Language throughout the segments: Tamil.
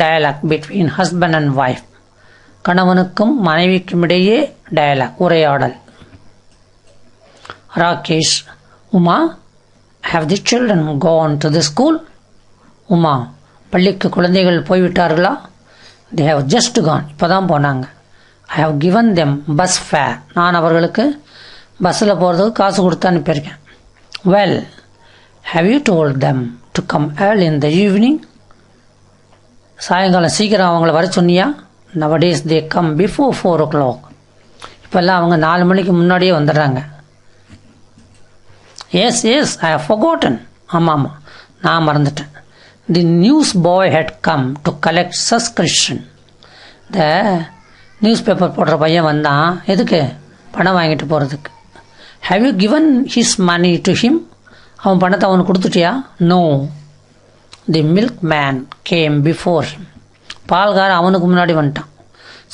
dialogue between husband and wife. கணவனுக்கும் மனைவிக்கும் இடையே dialogue, உரையாடல். Rakesh, Uma, have the children gone to the school? Uma, பள்ளிக்கு குழந்தைகள் போய்விட்டார்களா? They have just gone. இப்போதான் போனாங்க. I have given them bus fare. நான் அவர்களுக்கு பஸ்ஸில் போகிறதுக்கு காசு கொடுத்து அனுப்பியிருக்கேன். Well, have you told them to come early in the evening? சாயங்காலம் சீக்கிரம் அவங்கள வர சொன்னியா? Nowadays they come before 4 o'clock. இப்போல்லாம் அவங்க 4 மணிக்கு முன்னாடியே வந்துடுறாங்க. Yes, I have forgotten. ஆமாம், நான் மறந்துட்டேன். The newsboy had come to collect subscription. இந்த நியூஸ் பேப்பர் போடுற பையன் வந்தான். எதுக்கு? பணம் வாங்கிட்டு போகிறதுக்கு. Have you given his money to him? அவன் பணத்தை அவனுக்கு கொடுத்துட்டியா? No. The milkman came before him. பால்காரன் அவனுக்கு முன்னாடி வந்துட்டான்.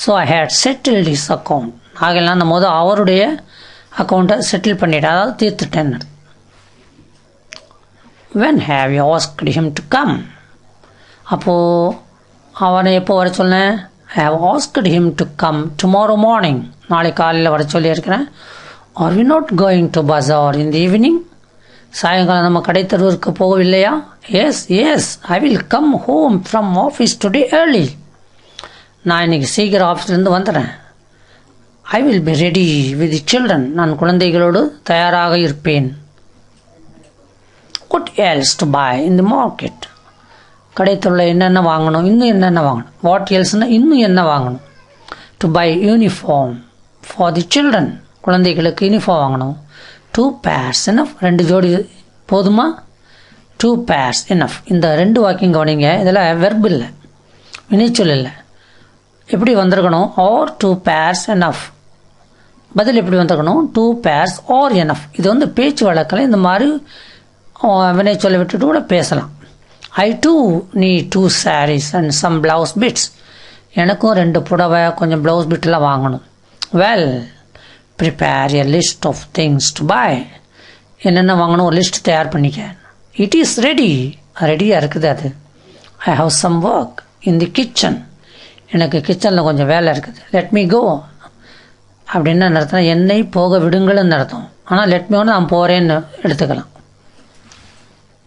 So I had settled his account. ஆகலாம் அந்த முதல் அவருடைய அக்கௌண்ட்டை செட்டில் பண்ணிட்டேன், அதாவது தீர்த்துட்டேன். When have you asked him to come? அப்போது அவனை எப்போ வர சொன்னேன்? I have asked him to come tomorrow morning. நாளை காலையில் வர சொல்லியிருக்கிறேன். Are we not going to bazaar in the evening? சாயங்காலம் நம்ம கடைத்தருவிற்கு போகவில்லையா? Yes, I will come home from office today early. நான் இன்னைக்கு சீக்கிரம் ஆஃபீஸ்லேருந்து வந்துடுறேன். I will be ready with the children. நான் குழந்தைகளோடு தயாராக இருப்பேன். What else to buy in the market? கடைத்தருவில் என்னென்ன வாங்கணும், இன்னும் என்னென்ன வாங்கணும். வாட் எல்ஸ்னா இன்னும் என்ன வாங்கணும். To buy uniform for the children. குழந்தைகளுக்கு யூனிஃபார்ம் வாங்கணும். 2 pairs enough. 2 ஜோடி போதுமா? 2 pairs enough. இந்த 2 வாக்கியம் கவனிங்க. இதில் வெர்ப் இல்லை, வினைச்சொல் இல்லை. எப்படி வந்திருக்கணும்? Are 2 pairs enough. பதில் எப்படி வந்திருக்கணும்? 2 pairs or enough. இது வந்து பேச்சு வழக்கில் இந்த மாதிரி வினைச்சொல்லை விட்டுட்டு கூட பேசலாம். I too need 2 sarees and some blouse bits. எனக்கும் 2 புடவை, கொஞ்சம் ப்ளவுஸ் பிட்டெல்லாம் வாங்கணும். Well, prepare a list of things to buy. என்னென்ன வாங்கணும் ஒரு லிஸ்ட் தயார் பண்ணிக்க. It is ready. ரெடியாக இருக்குது அது. I have some work in the kitchen. எனக்கு கிச்சனில் கொஞ்சம் வேலை இருக்குது. Let me go. அப்படின்னு அர்த்தம், என்னை போக விடுங்கள்னு அர்த்தம். ஆனால் let me நான் போகிறேன்னு எடுத்துக்கலாம்.